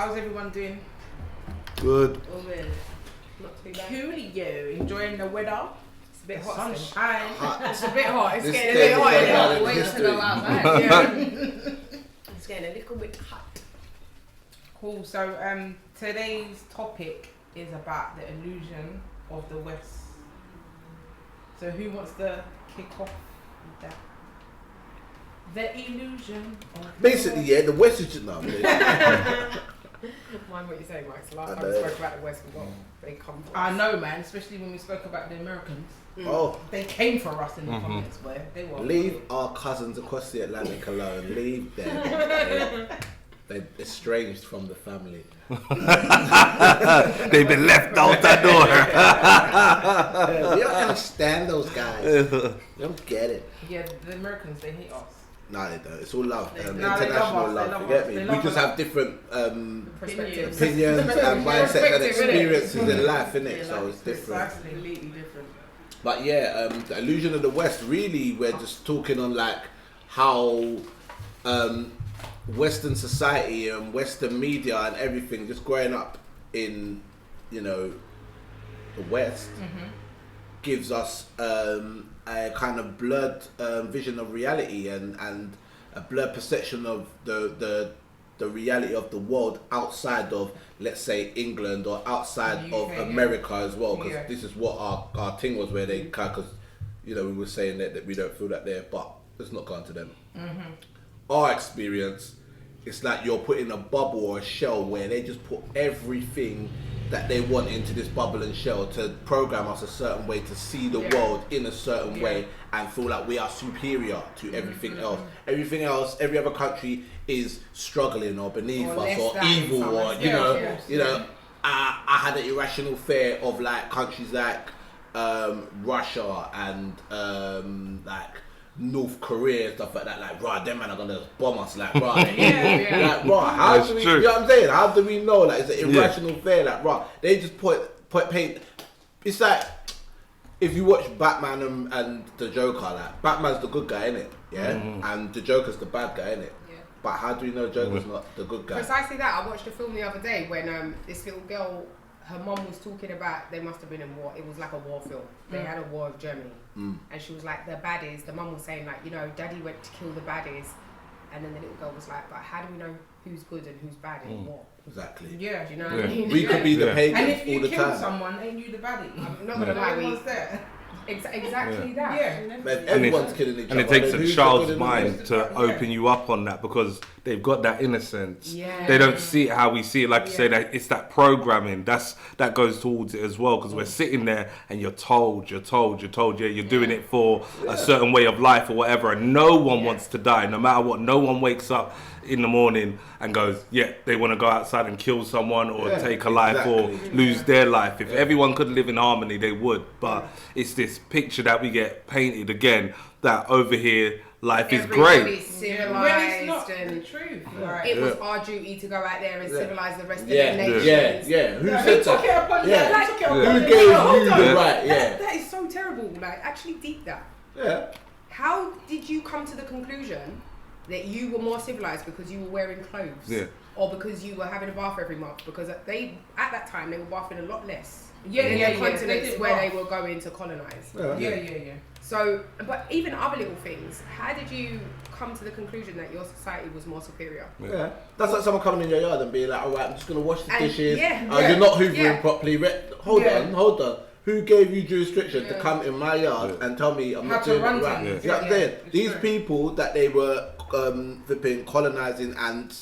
How's everyone doing? Good. Oh, really? Not too bad. Coolio. Enjoying the weather? It's a bit The hot. sunshine. It's a bit hot. It's This getting a day bit is hot. going down Yeah. in Wait to history. go outside. Yeah. It's getting a little bit hot. Cool. So today's topic is about the illusion of the West. So who wants to kick off with that? The illusion of Basically, the yeah, the West is just now. Mind what you're saying, Mike. So last I time we know. spoke about the West, we got they come from. I know, man. Especially when we spoke about the Americans. Oh, They came for us in the comments where they were. leave our cousins across the Atlantic alone. Leave them. They're estranged from the family. They've been left out the door. We don't understand those guys. We don't get it. Yeah, the Americans, they hate us. No, they don't. It's all love. No, they International love us, they love. love You get us, me? they We love just us. have different Perspectives. opinions and mindsets and Perspective, innit? experiences in life, innit? Yeah, So it's different. Precisely, completely different. But yeah, the illusion of the West. Really, we're just talking on like how Western society and Western media and everything, just growing up in, you know, the West, gives us a kind of blurred vision of reality and a blurred perception of the reality of the world outside of, let's say, England or outside UK, of yeah. America as well, because Yeah. this is what our thing was, where they because you know we were saying that we don't feel that there, but let's not go into them. Our experience, it's like you're put in a bubble or a shell where they just put everything that they want into this bubble and shell to program us a certain way, to see the Yeah. world in a certain Yeah. way and feel like we are superior to everything else. Everything else, every other country is struggling or beneath Or us less or than evil some or extent, yeah. you know. I had an irrational fear of like countries like Russia and like North Korea and stuff like that. Like, right, them man are gonna bomb us. Like, right, Yeah. like, right. How That's do we? true. You know what I'm saying? How do we know? Like, it's an Yeah. irrational fear. Like, right, they just paint. It's like if you watch Batman and the Joker. Like, Batman's the good guy, innit? Yeah, and the Joker's the bad guy, innit? Yeah. But how do we know Joker's not the good guy? Precisely that. I watched a film the other day when this little girl, her mum was talking about they must have been in war. It was like a war film. They had a war of Germany, and she was like the baddies. The mum was saying like, you know, Daddy went to kill the baddies, and then the little girl was like, but how do we know who's good and who's bad in war? Exactly. Yeah. Do you know Yeah. what I mean? We could be the Yeah. pagans And if you all the kill time. someone, ain't you the baddie? I'm not gonna lie, Everyone's there. exactly that. Yeah. Man, everyone's killing each other. And it takes Then a who's the child's good and the mind bad? to Yeah. open you up on that, because they've got that innocence. Yeah. They don't see it how we see it. Like you say, Yeah. that it's that programming that goes towards it as well. Because we're sitting there and you're told, yeah, you're doing it for a certain way of life or whatever, and no one wants to die, no matter what. No one wakes up in the morning and goes, yeah, they want to go outside and kill someone or Yeah, take a life or exactly. lose their life. If everyone could live in harmony, they would. But it's this picture that we get painted again, that over here life is great. Everybody's civilized, When it's not the and truth. Right. it was our duty to go out there and Yeah. civilize the rest of Yeah, the nations. yeah. Who No, said who took that? it upon Yeah. Who took it upon Yeah. Who them? gave Hold you on. the right? Yeah. That is so terrible. Like, actually deep that. Yeah. How did you come to the conclusion that you were more civilized because you were wearing clothes? Yeah. Or because you were having a bath every month? Because they, at that time, they were bathing a lot less Yeah, than yeah, the yeah. continents did where bath. they were going to colonize. Yeah. So, but even other little things, how did you come to the conclusion that your society was more superior? Yeah, that's like someone coming in your yard and being like, all right, I'm just going to wash the And- dishes. yeah. You're not hoovering Yeah. properly. Hold Yeah. on. Who gave you jurisdiction to Yeah. come in my yard and tell me I'm How not to doing run it right? things. You know what I'm Yeah, saying? it's These true. people that they were flipping, colonizing and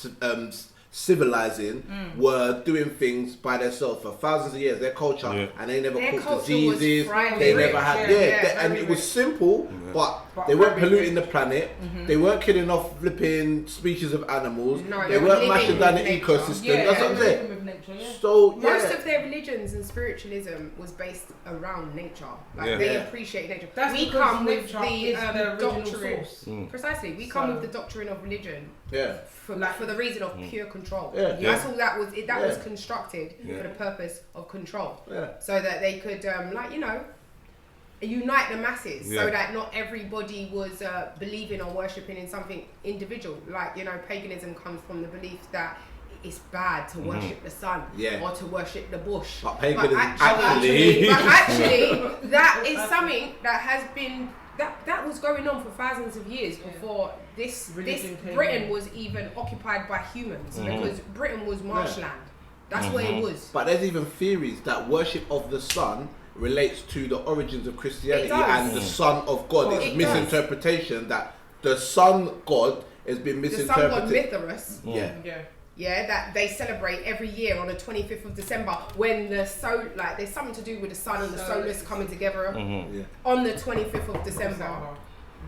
civilizing were doing things by themselves for thousands of years. Their culture, Yeah. and they never Their caught culture was diseases. thriving. They Rich, never had, yeah, and very it was rich. simple, but But they weren't very polluting rich. the planet. They weren't killing off flipping species of animals. No, they they were weren't living mashing down with the nature. ecosystem. Yeah, That's what I'm they're saying. living with nature, yeah. So Most yeah, of their religions and spiritualism was based around nature. Like Yeah. they Yeah. appreciate nature. That's we because come with nature the is the original doctrine. source. Precisely, we come So- with the doctrine of religion yeah, for the reason of pure control. Yeah. That's all that was. That was Yeah. constructed Yeah. for the purpose of control, yeah. so that they could, unite the masses, Yeah. so that not everybody was believing or worshipping in something individual. Like paganism comes from the belief that it's bad to worship the sun Yeah. or to worship the bush. But paganism actually, that is something that has been that was going on for thousands of years before this Religion came Britain in. was even occupied by humans, because Britain was marshland. That's what it was. But there's even theories that worship of the sun relates to the origins of Christianity It does. and the Son of God. It's It misinterpretation that the Son God has been The sun god misinterpreted. Mithras. Yeah. Yeah, that they celebrate every year on the 25th of December when there's something to do with the sun and the solstice coming together Yeah. on the 25th of December.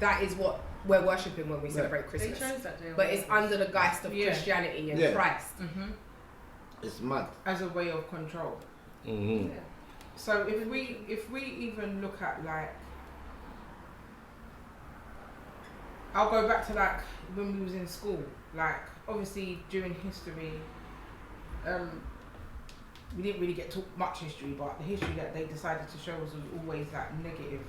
That is what we're worshipping when we celebrate They Christmas. chose that day. But it's under the geist of Yeah. Christianity and Yeah. Christ. It's mad. As a way of control. Mm-hmm. Yeah. So if we even look at like, I'll go back to like when we was in school. Like obviously during history, we didn't really get taught much history, but the history that they decided to show us was always like negative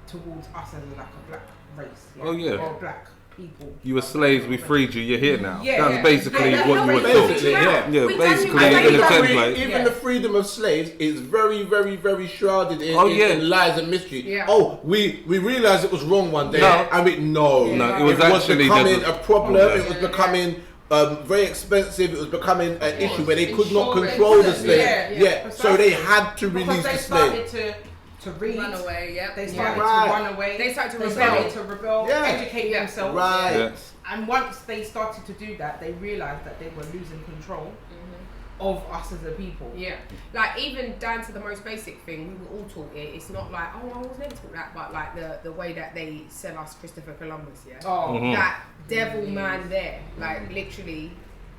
towards us as like a black race. Oh, yeah. Or black people. You were slaves, we freed you, you're here now. Yeah, That's yeah. basically Yeah, what you were basically, taught. Basically, yeah. Yeah, We basically done in you- a I think template. Even the freedom of slaves is very, very, very shrouded in, Oh, yeah. in lies and mystery. Yeah. Oh, we realised it was wrong one day. No. I mean, no. No, it was actually becoming just a problem. Okay. It was becoming very expensive. It was becoming an issue where they could not Insurance. control the Yeah, slaves. yeah. So they had to Because release they the slave. started to read. Run away, yep. They started Right. to run away. They started to They rebel. started to rebel, Yeah. educate Yeah. themselves. Right. Yeah. And once they started to do that, they realised that they were losing control of us as a people. Yeah, like even down to the most basic thing, we were all taught it. It's not like, oh, I was never taught that, but like the way that they sell us Christopher Columbus, yeah, Oh, Mhm. that devil man there, like literally,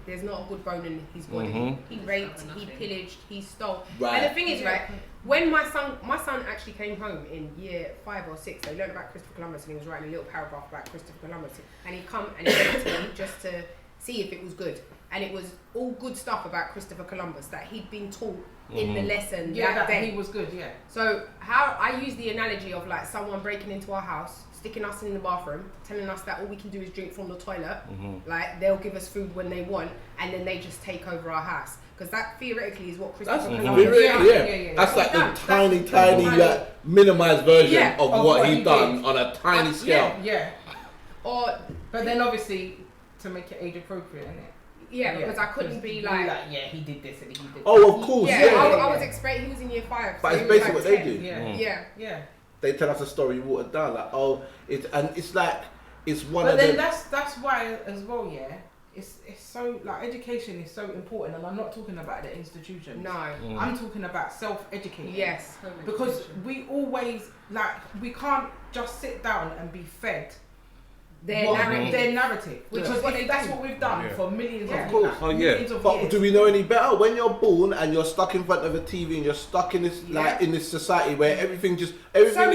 there's not a good bone in his body. Mhm. He raped, he pillaged, he stole. Right. And the thing is, right, when my son actually came home in year 5 or 6, they learned about Christopher Columbus, and he was writing a little paragraph about Christopher Columbus, and he come and he went to me just to see if it was good. And it was all good stuff about Christopher Columbus that he'd been taught in the lesson yeah, that that day. he was good. Yeah. So how I use the analogy of like someone breaking into our house, sticking us in the bathroom, telling us that all we can do is drink from the toilet. Like they'll give us food when they want, and then they just take over our house. Because that theoretically is what That's Christopher very, Columbus yeah. Yeah. That's like the That's tiny, tiny. like minimized version Yeah, of what he he done did. on a tiny scale. Yeah. Or But then obviously to make it age appropriate, innit? yeah, because I couldn't be like yeah, he did this and he did. Oh, of course, yeah, yeah. I was expecting he was in year 5. But so it's he was basically like what they 10. do. Yeah. Yeah. Yeah. They tell us a story watered down, like it's like it's one But of then the that's why as well, yeah. It's so like education is so important, and I'm not talking about the institution. No. I'm talking about self-education. Yes. Because we always like we can't just sit down and be fed Their narrative. their narrative, Which because is what if they that's do. what we've done Yeah. for millions Yeah. of Of course. years. Oh, yeah. Millions of But years. do we know any better? When you're born and you're stuck in front of a TV and you're stuck in this like in this society where everything many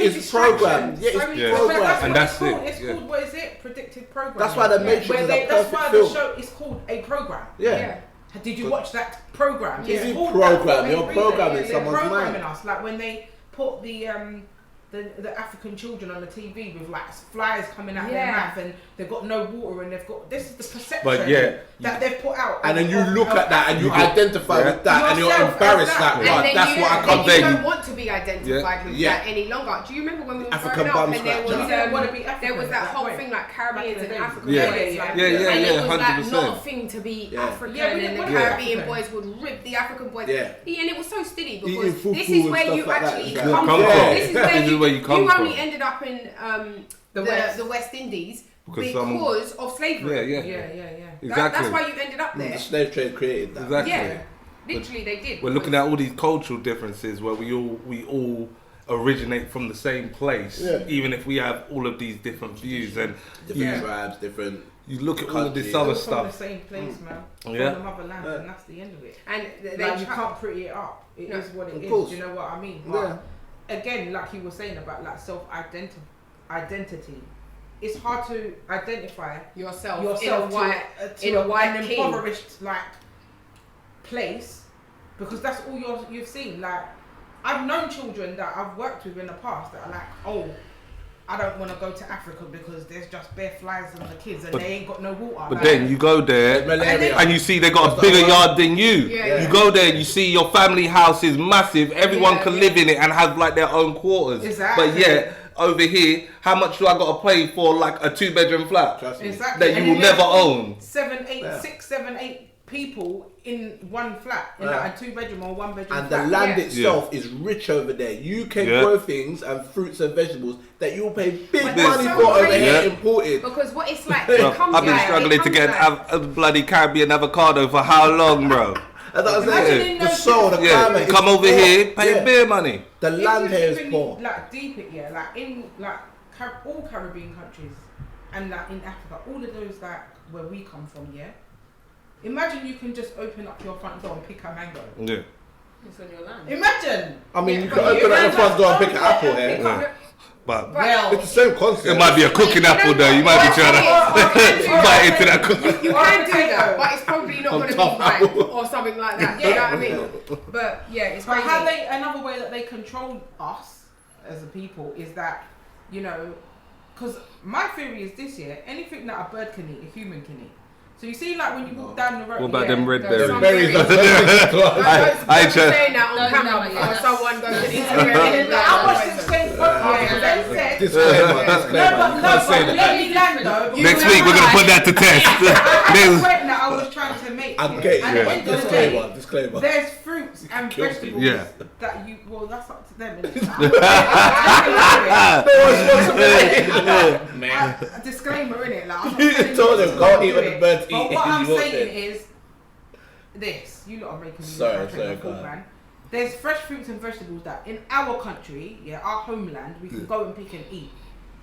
is programmed. distractions, Yeah, so it's many Yeah. But programmed. that's And what that's it's called. it, It's yeah. called, what is it? Predicted programming. That's why the Matrix Where is they, a that's perfect why film. the show is called a program. Yeah. Did you watch that program? Is It's it called program? that for a You're reason. programming They're someone's programming mind. us. Like when they put the African children on the TV with like flies coming out their Yeah. mouth and they've got no water and they've got this is the perception But yeah, that they've put out. And then you of- look of at that and you Africa. identify with that and you're Yourself as embarrassed that. that, And right, then that's you, what I then can't you do. don't want to be identified with Yeah. that any longer. Do you remember when we were African growing up bum and there was, scratcher. You didn't want to be African there was that at whole point. thing like Caribbeans Back in and the African day. Yeah. boys, like, Yeah, and yeah, it was like 100%. not a thing to be Yeah. African, Yeah, we and didn't the want to be Caribbean African. boys would rip the African boys. Yeah. And it was so silly Eating because fufu this is and where stuff you like that. actually Yeah. come Come from. from. This is where This is you, where you come you from. only ended up in The West. the West Indies Because because of slavery. yeah. Yeah. Exactly. That's why you ended up there. The slave trade created that. Exactly. Yeah, literally they did. We're looking at all these cultural differences where we all originate from the same place, Yeah. even if we have all of these different views. And Different tribes, different. you look at all of this Countries. other All from the stuff. same place, man. Yeah. From the motherland, Yeah. and that's the end of it. And they Like, you try- can't pretty it up. It is No. what it Of is. course. Do you know what I mean? Yeah. But again, like you were saying about like identity, it's hard to identify yourself yourself in a white an king. impoverished like place because that's all you've seen. Like I've known children that I've worked with in the past that are like, oh, I don't want to go to Africa because there's just bare flies and the kids and But- they ain't got no water. But then you go there Malaria. and you see they got a bigger yard than you. Yeah. You go there and you see your family house is massive. Everyone Yeah, can yeah. live in it and have like their own quarters. Exactly. But yeah, over here, how much do I got to pay for like a 2-bedroom flat Trust me. Exactly. that And you will then never own? 6, 7, 8 people in one flat, in like a 2-bedroom or 1-bedroom And the flat. land Yeah. itself is rich over there. You can Yeah. grow things and fruits and vegetables that you'll pay big But money that's for so over crazy. here Yeah. imported. Because what it's like, Bro, it comes I've been like, struggling it to comes get like, a bloody Caribbean avocado for how long, bro? And that was Imagine it. in The those soil, the Yeah, climate. come is over poor. here, pay Yeah. beer money. The If land you here is even poor. like deep it, yeah, like in like all Caribbean countries and like in Africa, all of those like where we come from, yeah. Imagine you can just open up your front door and pick a mango. Yeah. it's on your land. Imagine. I mean, Yeah, you but can open you up your can front door and just pick an apple open it here. and Yeah. But Well, It's the same concept. it might be a cooking apple though. You might be trying to bite into that cookie. You can do that, but it's probably not On going to be top like apple. or something like that. You know what I mean? But yeah, it's but crazy. how they another way that they control us as a people is that, you know, because my theory is this year, anything that a bird can eat, a human can eat. So you see, like when you walk down the road. What about yeah, them red no, berries? some Berries. berries. I Don't just- saying that on No, camera no, before yeah, someone goes to And Instagram. then I watched the same podcast Yeah. and they said. Disclaimer, No, disclaimer. but You can't say that. let me land though. Next week we're gonna put that to I had a test. point that I was trying to make. I yeah. get And you. at the end of the day, Disclaimer, disclaimer. there's fruits and Guilty. vegetables Yeah. that you. Well, that's up to them. Innit? A disclaimer in it. Like, I'm not You telling told you them, to go do eat what it. the birds But eat what and I'm you won't saying say. is this. You lot are making me Sorry, look like sorry, a fool, go on. man. There's fresh fruits and vegetables that in our country, yeah, our homeland, we can go and pick and eat.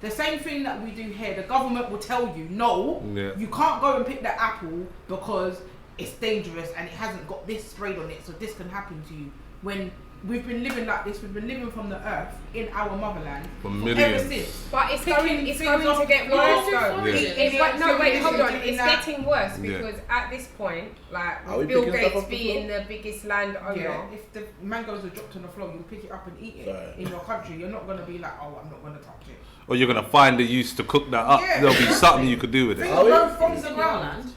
The same thing that we do here, the government will tell you, no, Yeah. you can't go and pick that apple because it's dangerous and it hasn't got this sprayed on it, so this can happen to you. When we've been living like this, we've been living from the earth in our motherland For ever millions. since. But it's Picking going things to off get the worse floor. though. Yeah. No, wait, hold on. Doing It's that. getting worse Yeah. because at this point, like Are we Bill picking stuff Gates off the being the biggest landowner, Yeah, if the mangoes are dropped on the floor, you'll pick it up and eat it Sorry. in your country. You're not gonna be like, oh, I'm not gonna touch it. Or you're gonna find a use to cook that up. Yeah. There'll be something you could do with Things it. Are we? grow from It's the on your ground. land.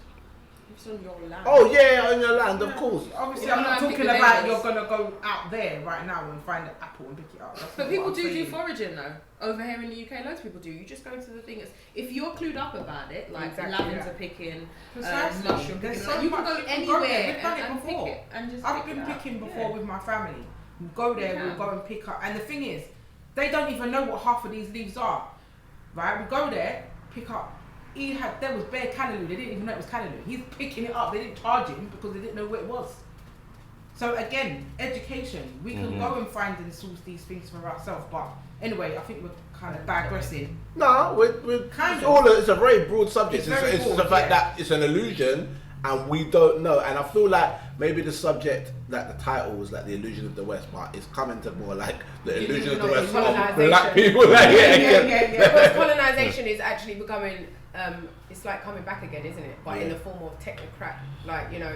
It's on your land. Oh yeah, on your land, of course. Obviously, Well, I'm not no, talking pick about the you're berries. gonna go out there right now and find an apple and pick it up. That's But not people what I'm do saying. foraging though. Over here in the UK, loads of people do. You just go to the thing. If you're clued up about it, like Exactly, lavender yeah. picking, Precisely. mushroom There's picking, so you can much go you can anywhere go there. We've done and it pick before. it and just I've pick been it up. picking before Yeah. with my family. We'll go there, Yeah. we'll go and pick up. And the thing is, they don't even know what half of these leaves are. Right? We go there, pick up. There was bare callaloo. They didn't even know it was callaloo. He's picking it up. They didn't charge him because they didn't know what it was. So again, education. We can go and find and source these things for ourselves. But anyway, I think we're kind of digressing. No, we're Kind it's of. all. It's a very broad subject. It's It's, very it's broad, the fact yeah. that it's an illusion and we don't know. And I feel like maybe the subject, like the title was like the illusion of the West, but it's coming to more like the illusion of the West of Colonisation. black people. Like, Because colonisation is actually becoming, it's like coming back again, isn't it? But in Yeah. the form of technocrat, like, you know,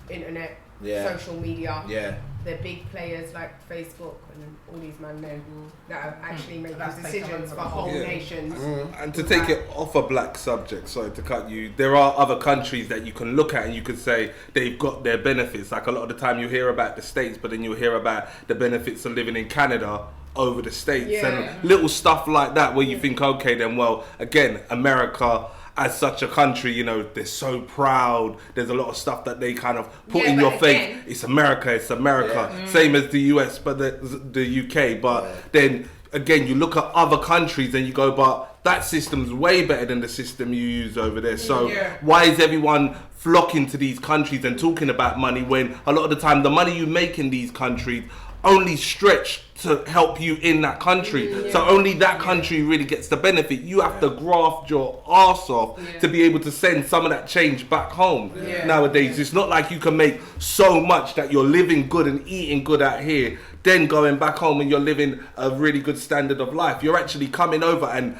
internet, Yeah. social media. Yeah. The big players like Facebook and all these men that are actually making That's taken decisions over for the whole Yeah. nations. And to take it off a black subject, sorry to cut you, there are other countries that you can look at and you could say they've got their benefits. Like a lot of the time you hear about the States, but then you'll hear about the benefits of living in Canada over the States Yeah. and little stuff like that where you think, okay, then, well, again, America as such a country, you know, they're so proud. There's a lot of stuff that they kind of put Yeah, in but your face. again- It's America, it's America. Yeah. Same as the US, but the UK. But then again, you look at other countries and you go, but that system's way better than the system you use over there. So Yeah. why is everyone flocking to these countries and talking about money when a lot of the time the money you make in these countries only stretch to help you in that country. So only that country really gets the benefit. You have to graft your arse off to be able to send some of that change back home. Yeah. Nowadays, it's not like you can make so much that you're living good and eating good out here, then going back home and you're living a really good standard of life. You're actually coming over and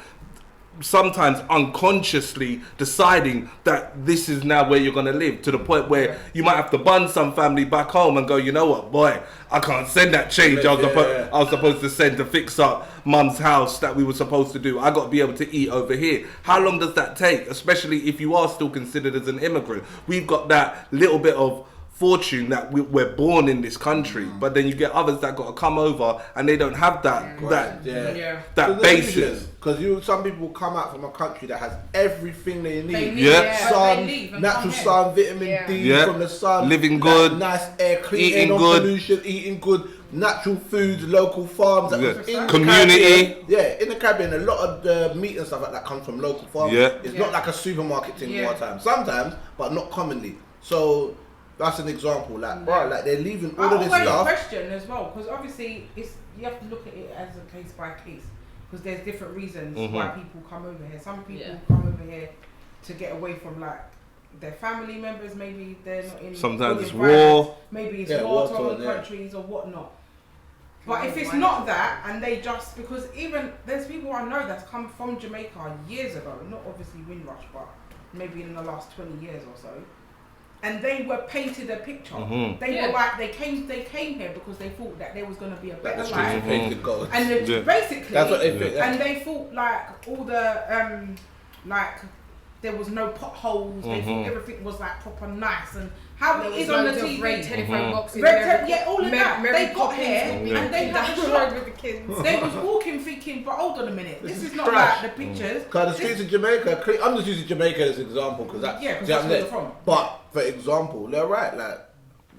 sometimes unconsciously deciding that this is now where you're going to live, to the point where you might have to bun some family back home and go, you know what, boy, I can't send that change I was supposed to send to fix up mum's house that we were supposed to do. I got to be able to eat over here. How long does that take? Especially if you are still considered as an immigrant. We've got that little bit of fortune that we're born in this country, but then you get others that got to come over and they don't have that that basis. Because some people come out from a country that has everything they need. Sun, natural sun, vitamin D from the sun, living good, nice air, clean air, no pollution, eating good, natural foods, local farms, community. In the Caribbean, a lot of the meat and stuff like that comes from local farms. It's not like a supermarket thing all the time. Sometimes, but not commonly. So that's an example. Like, like they're leaving all of this stuff. Question as well, because obviously you have to look at it as a case by case, because there's different reasons why people come over here. Some people come over here to get away from like their family members. Maybe they're not in. Sometimes it's war. Maybe it's war-torn countries or whatnot. But if it's not that, and they just, because even there's people I know that's come from Jamaica years ago, not obviously Windrush, but maybe in the last 20 years or so. And they were painted a picture. They were like they came here because they thought that there was going to be a better life. And basically, that's what they think. And they thought like all the like there was no potholes. They thought everything was like proper nice and how it is on the TV. Red telephone boxes. All of that. They got here and they had the road with the kids. They was walking thinking, but hold on a minute, this is not like the pictures. Because the streets of Jamaica, I'm just using Jamaica as an example because that's where they're from. But for example, they're right, like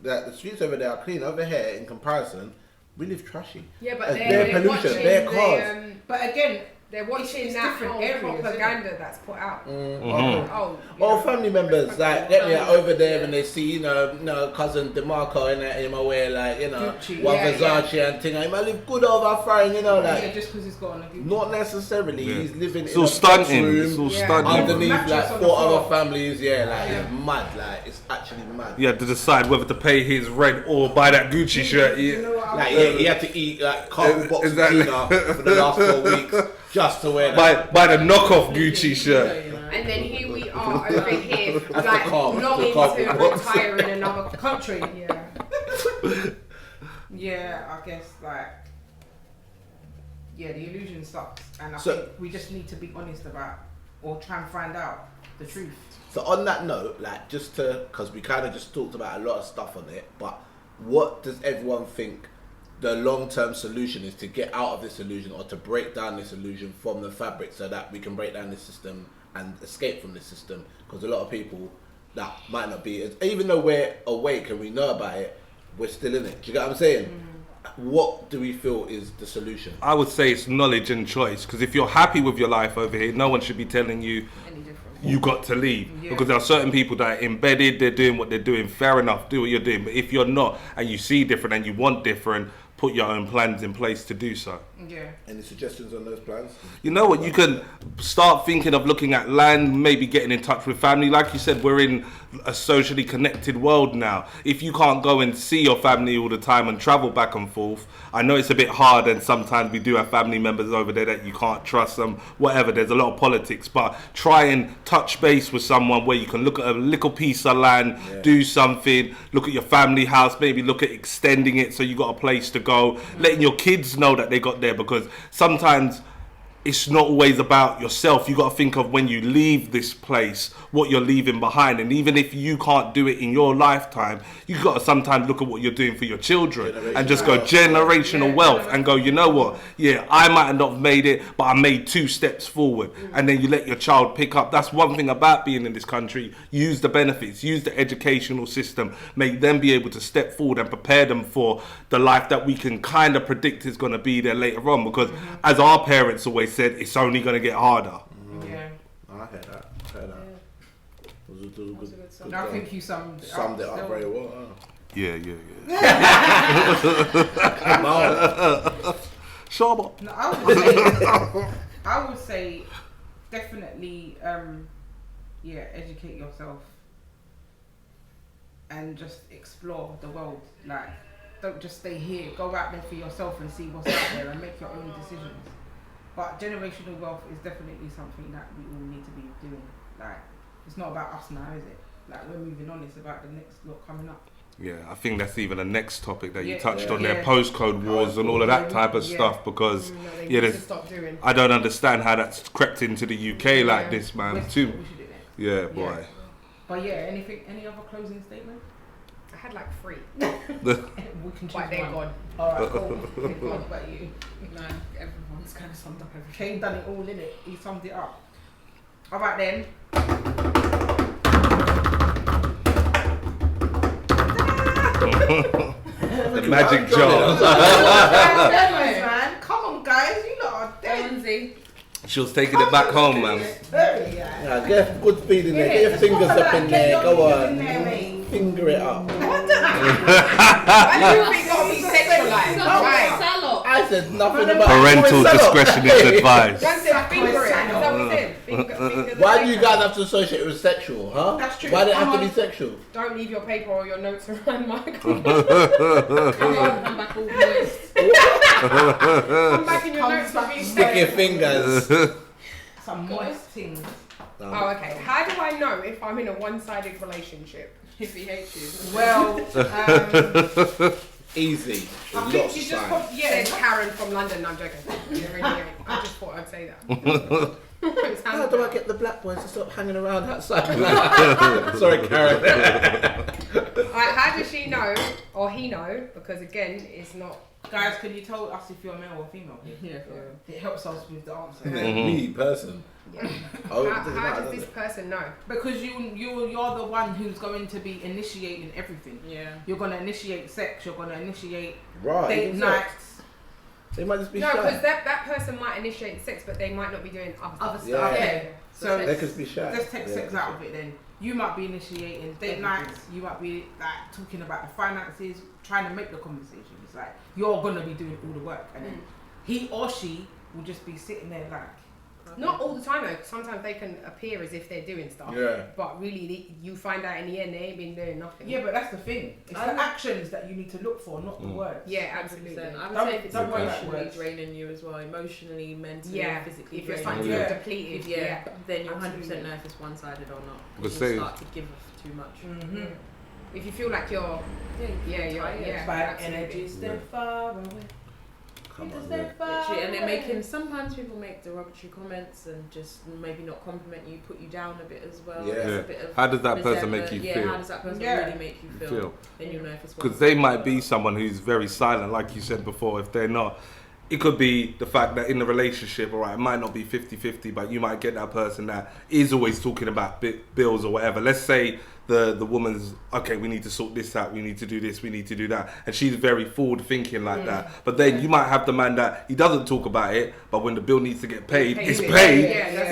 the streets over there are clean. Over here, in comparison, we live trashy. Yeah, but they're pollution, they're cars. But again, they're watching that different whole areas, propaganda that's put out. Family members like get me over there and they see cousin DeMarco in my way, like Gucci. one Versace and thing. I live good over fine, just because he's got on a Gucci. Not necessarily. He's living in a room underneath like 4 other families. It's mad. Like it's actually mad. He had to decide whether to pay his rent or buy that Gucci shirt. He had to eat like cardboard box of tuna for the last 4 weeks. Just to wear that. By the knockoff Gucci shirt. And then here we are over here, like longing to retire in another country. I guess the illusion sucks, and I think we just need to be honest about, or try and find out the truth. So on that note, like because we kind of just talked about a lot of stuff on it, but what does everyone think the long-term solution is to get out of this illusion, or to break down this illusion from the fabric, so that we can break down this system and escape from this system? Because a lot of people that might not be, even though we're awake and we know about it, we're still in it. Do you get what I'm saying? What do we feel is the solution? I would say it's knowledge and choice, because if you're happy with your life over here, no one should be telling you you got to leave. Because there are certain people that are embedded, they're doing what they're doing, fair enough, do what you're doing. But if you're not, and you see different and you want different, put your own plans in place to do so. Any suggestions on those plans? You know what, you can start thinking of looking at land, maybe getting in touch with family. Like you said, we're in a socially connected world now. If you can't go and see your family all the time and travel back and forth, I know it's a bit hard, and sometimes we do have family members over there that you can't trust them, whatever, there's a lot of politics, but try and touch base with someone where you can look at a little piece of land, do something, look at your family house, maybe look at extending it so you got a place to go, letting your kids know that they got there, because sometimes it's not always about yourself. You got to think of when you leave this place, what you're leaving behind. And even if you can't do it in your lifetime, you got to sometimes look at what you're doing for your children and just go generational wealth and go, you know what? Yeah, I might not have made it, but I made 2 steps forward. And then you let your child pick up. That's one thing about being in this country. Use the benefits, use the educational system, make them be able to step forward and prepare them for the life that we can kind of predict is going to be there later on. Because as our parents always said, it's only going to get harder. I heard that. Was a good I think you summed it up very well. Yeah. Come on. Shabba. No, I would say definitely educate yourself and just explore the world. Like, don't just stay here. Go out there for yourself and see what's out there and make your own decisions. But generational wealth is definitely something that we all need to be doing. Like, it's not about us now, is it? Like, we're moving on. It's about the next lot coming up. Yeah, I think that's even the next topic that you Yeah, touched yeah. on there, Yeah. postcode wars and all of that type of Yeah. stuff, because No, they yeah, need to there's- stop doing. I don't understand how that's crept into the UK like Yeah. this, man. West- Too. what we should do next. Yeah, boy. But yeah, any other closing statement? I had like 3, We can choose but they're one. gone. Alright, cool. What about you? No, everyone's kind of summed up everything. Kane done it all, innit? He summed it up. Alright then. The magic jar. Man, come on guys, you lot are dead. Lindsay. She was taking it back home, man. Yeah, get good feeling there. Get your fingers up in there. Go on. Finger it up. Why do you think it gotta be sexualized? Right. Salop. I said nothing about Parental discretion is advised. One said finger it. Is that what he said? Finger the Why do you finger. guys have to associate it with sexual, huh? That's true. Why do it have to Come be on. sexual? Don't leave your paper or your notes around Michael. Come back all moist. Come back in your notes for being Stick your fingers. Some moist things. Oh, okay. How do I know if I'm in a one-sided relationship? If he hates you. Well, Easy. I Lots think of you just signs. put, Said yeah. Karen from London. No, I'm joking. They really ain't. I just thought I'd say that. It's How handy. do I get the black boys to stop hanging around outside? Sorry, Karen. Alright, how does she know or he know? Because again, it's not. Guys, can you tell us if you're male or female? Yeah. It helps us with the answer. Me, person. Yeah. Oh, How does this person know? Because you're the one who's going to be initiating everything. Yeah. You're going to initiate sex. You're going to initiate Right. date even nights. They might just be No, because shy. that person might initiate sex, but they might not be doing other stuff. Yeah. Okay. So They could be shy. let's take Yeah. sex out of it then. You might be initiating date nights. You might be like talking about the finances, trying to make the conversation. It's like you're gonna be doing all the work, and then he or she will just be sitting there like. Not all the time though. 'Cause sometimes they can appear as if they're doing stuff. Yeah. But really, you find out in the end they ain't been doing nothing. Yeah, but that's the thing. It's I the would- actions that you need to look for, not the words. Yeah, absolutely. I would Don't- say if it's don't worry about emotionally words. draining you as well, emotionally, mentally, Yeah. physically If you're draining starting to you. feel Yeah. depleted, Yeah, then you'll 100% Absolutely. know if it's one-sided or not. Because You'll say- start to give off too much. Mm-hmm. If you feel like you're, you're Bad absolutely. energy, stay far away. Come on, Stay man. far Literally, and they're away. making, sometimes people make derogatory comments and just maybe not compliment you, put you down a bit as well. Yeah. There's Yeah. a bit of How does that person resentment. make you yeah, feel? how does that person Yeah. really make you feel? Then you'll know if it's Because they might be someone who's very silent, like you said before. If they're not, it could be the fact that in the relationship, all right, it might not be 50-50, but you might get that person that is always talking about bills or whatever. Let's say the woman's, okay, we need to sort this out, we need to do this, we need to do that. And she's very forward thinking like that. But then you might have the man that he doesn't talk about it, but when the bill needs to get paid, it's paid.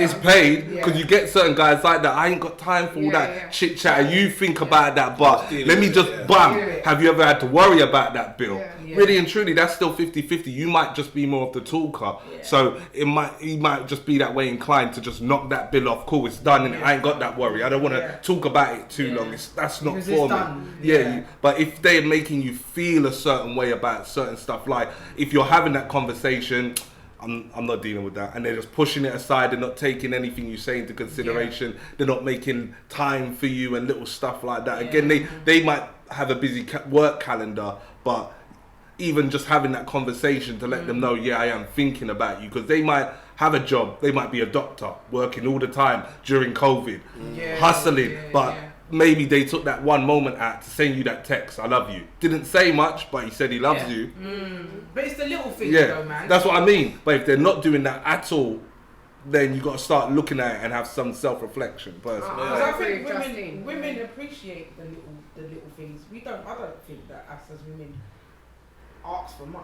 It's paid. Because you get certain guys like that. I ain't got time for all that chit chat. And you think about that, but let me just bam. Have you ever had to worry about that bill? Yeah. Really and truly, that's still 50-50. You might just be more of the talker. Yeah. So he might just be that way inclined to just knock that bill off. Cool, it's done, and I ain't got that worry. I don't want to talk about it too long. That's not Because for it's me. done. Yeah. Yeah. But if they're making you feel a certain way about certain stuff, like if you're having that conversation, I'm not dealing with that, and they're just pushing it aside and not taking anything you say into consideration. They're not making time for you and little stuff like that. Again, they might have a busy work calendar, but even just having that conversation to let them know, yeah, I am thinking about you, because they might have a job, they might be a doctor working all the time during COVID, hustling, but maybe they took that one moment out to send you that text, I love you. Didn't say much, but he said he loves you. But it's the little things though, man. That's what I mean. But if they're not doing that at all, then you got to start looking at it and have some self-reflection personally. Because I think agree, Justine. women appreciate the little things. I don't think that us as women ask for much.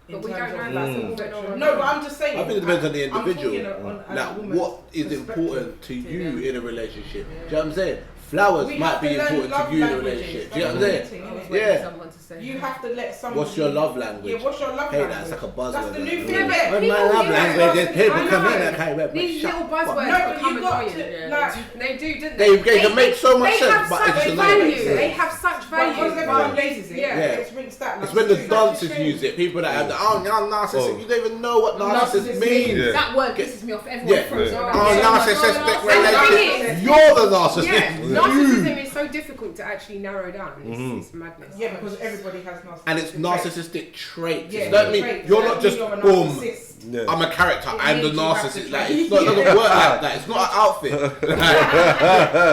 But we don't know that's a woman or a No, but I'm just saying. I think it depends on the I'm thinking individual. as a Now, woman's what is perspective. important to you in a relationship? Do you know what I'm saying? flowers We might have be to learn important love to you in a languages. relationship. Do you know That's what I'm the saying? thing, I was innit? waiting for Yeah. someone to say. You have to let someone. What's your love language? Yeah, what's your love Hey, language? that's like a buzzword. That's the new like, thing. oh, Yeah, my people love do that. language is people I come in know. and hey, but These shut little up. buzzwords No, that but come you and got go. to like. They do, don't They can make so much They sense, have but such it's just value. not. They have such But because value. everyone raises it, Yeah. it's rinsed out. It's like when the it's such a dancers shame. use it. People that have the narcissist. Oh. You don't even know what narcissist Narcissist means. Yeah. That word pisses me off. Everyone Yeah. throws it around. Oh, Yeah. narcissistic Oh, relationship. You're the narcissist. Yeah, narcissism is so difficult to actually narrow down. It's madness. Yeah, because everybody has narcissistic. And it's traits. narcissistic traits. Yeah, It don't mean traits. you're That not means just you're a boom. narcissist. Yeah. I'm a character. It I'm the means you have narcissist. to Like try. it's not doesn't work like that. It's not an outfit.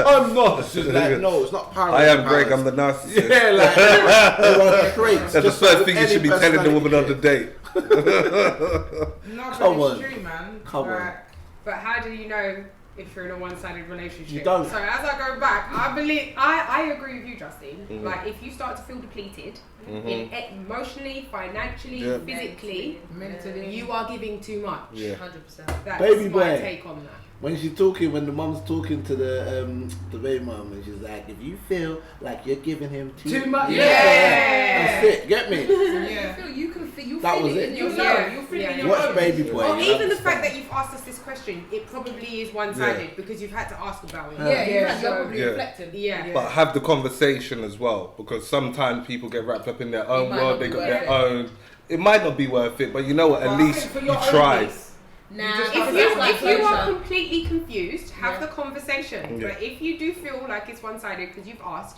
I'm narcissist. Like no, it's not power. I am Greg, I'm the narcissist. Yeah, like there are traits. That's the just first like thing you should be any telling the woman on the personality date. No, but Come it's on. true, man. Come on. Like, But how do you know if you're in a one-sided relationship? You don't. So as I go back, I agree with you, Justine. Like if you start to feel depleted, emotionally, financially, Yeah. physically, mentally. you are giving too much. Yeah. 100%. That's Baby my boy. take on that. When the mum's talking to the baby mum, and she's like, if you feel like you're giving him Too much. yeah, Yeah. that's it. Get me? Yeah. You can feel, you That feel was it it. in You your know, Yeah. you'll feel it in Yeah. your Watch bones. Baby Boy. Or you even the fact understand? that you've asked us this question, it probably is one-sided because you've had to ask about it. Yeah, Yeah, you're so- probably Yeah. reflecting. Yeah. But have the conversation as well, because sometimes people get wrapped up in their own might world. not They be got worth their it. own. It might not be worth it, but you know what? At But I least think for you your own tried. peace, Nah, just If have you, to- if you are completely confused, have Yeah. the conversation. Yeah. But if you do feel like it's one-sided because you've asked,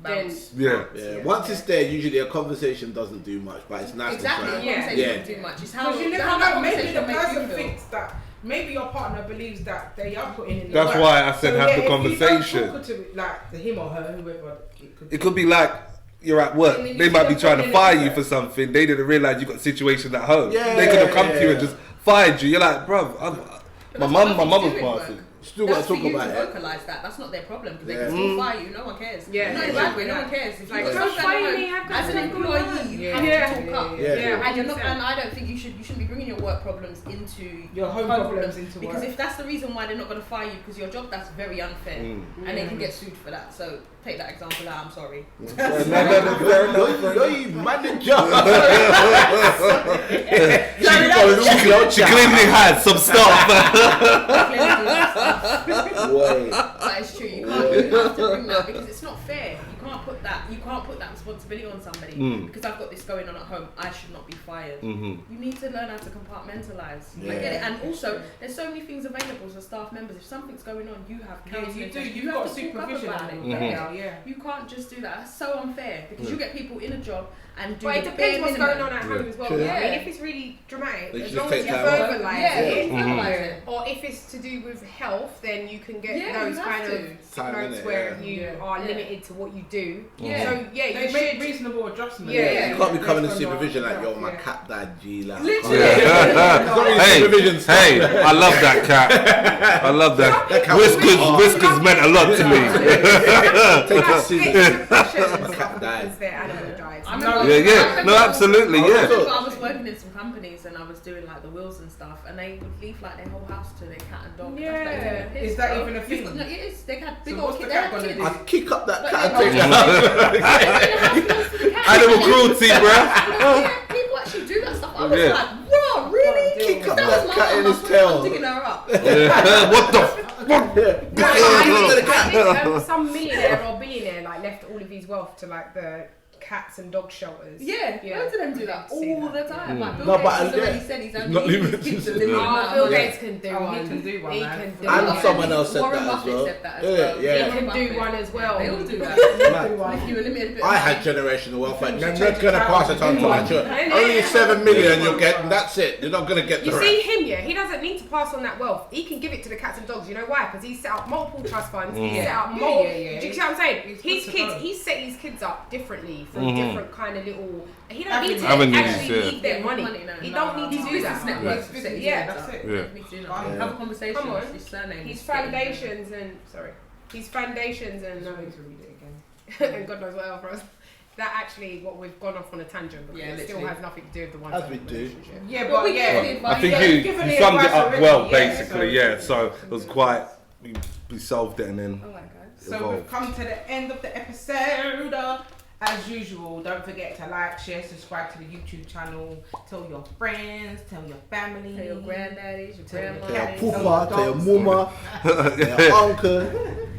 then bounce. Yeah. Yeah. Once it's there, usually a conversation doesn't do much, but it's nice Exactly. to The try. Yeah. conversation Yeah. isn't too much. It's how, Because you never how that know, maybe conversation the makes you person feel. thinks that maybe your partner believes that they are putting in the That's work. why I said have the if you don't conversation. talk to it, like to him or her, whoever it could be. It could be like you're at work. And then you They might be should trying have to put fire in you the for something. They didn't realize you got situations at home. Yeah, They could have come to you yeah. and just fired you. You're like, bruv, my That's mum, what my nothing mum's to do with passing. work. Still got That's to for talk you about to it. vocalise that. That's not their problem because they Yeah. can still fire you. No one cares. Yeah. Not in a Yeah. bad way. No one cares. If Like, you've got don't something fire at me, home, I've got as an something going employee, on. you Yeah. have Yeah. to talk up. Yeah. And you're not. And I don't think you shouldn't be bringing your work problems into Your home problems into because work. if that's the reason why they're not going to fire you because your job, that's very unfair, and they can get sued for that. So take that example out. I'm sorry. You're manager. She clearly had some stuff. Wait. That is true. You have to bring that because it's not fair. You can't put that responsibility on somebody because I've got this going on at home. I should not be fired. You need to learn how to compartmentalize. I get it. And also, there's so many things available as staff members. If something's going on, you have Yeah, counselling. you do. You You've have got to talk up supervision about on it. it now, yeah. You can't just do that. That's so unfair because you get people in a job and do but it the depends bare what's minimum. going on at home as well. True. I Yeah. mean, if it's really dramatic, They as should long just as you take time off. verbalise Yeah, it, verbalise it. or if it's to do with health, then you can get Yeah, those you kind have of to. Time, notes innit? where Yeah. you Yeah. are Yeah. limited to what you do. Yeah. So yeah, They you make should. reasonable adjustments. Yeah. You can't be coming in Based on your- supervision like, yo, my yeah. cat died, G. Like, Literally. Hey, supervision stuff. hey, I love that cat. I love that. That cat was Whiskers meant a lot to me. Take it Like, serious. depression My cat died. because their animal died. I remember- Yeah, yeah. I remember- No, absolutely, I yeah. remember I was working in some companies and I was doing like the wills and stuff, and they would leave like their whole house to their cat and dog. Yeah. That's like, taking a piss, Is that bro. even a thing? No, it is. They had big So old what's kids. the They cat had gonna kids. do? I'd kick up that But cat and they- take it out. Animal cruelty, bruh. Yeah, people actually do that stuff. I was Yeah. like, whoa, really? Kick up That was that my cat in mum. his I'm tail. digging her up. What the? I think some millionaire or billionaire like left all of his wealth to like the cats and dog shelters. Yeah, loads of them do that See all that. the time. Like Bill No, Gates but has already again, said he's not only limited his kids to are living that. Oh, amount Bill of Gates can do Oh, one. he can do one, He man. can do And one. someone else said Warren that as Buffett well. said that as Yeah, well. yeah. He can do one as well. They all do that. Man, If you were limited a bit. I of had money. generational wealth. Like, You I'm should not change gonna the pass it on to my power. children. Only 7 million you'll get, and that's it. You're not gonna get the You rest. see him, yeah, he doesn't need to pass on that wealth. He can give it to the cats and dogs. You know why? Because he's set up multiple trust funds. He's set up Yeah, multiple. yeah. Do you see what I'm saying? He's His good to kids, go. he's set his kids up differently from different kind of little. He don't need to Avenues, actually yeah. leave their money. No. He don't need His to do business that. network. Yeah. Yeah, that's it. Yeah. Have a conversation. Come on. His surname. His is getting- foundations and his foundations and I need to read it again. and God knows what else for us. That actually, what we've gone off on a tangent because Yeah, it still literally. has nothing to do with the one. As we do. relationship. Yeah, But but we yeah. gave the advice. I think Yeah, you given the summed it advice up already, well, yeah, basically, so- yeah. So it was quite, we solved it and then. Alright, guys. So evolved. we've come to the end of the episode. As usual, don't forget to like, share, subscribe to the YouTube channel. Tell your friends, tell your family. Tell your granddaddies, your Tell your Tell grandmas. your papa, tell your mama, tell your uncle.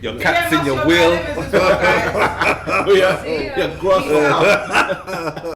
Your cat's in your muscle wheel. dilemmas as well, guys. Yeah, See ya. yeah, gross.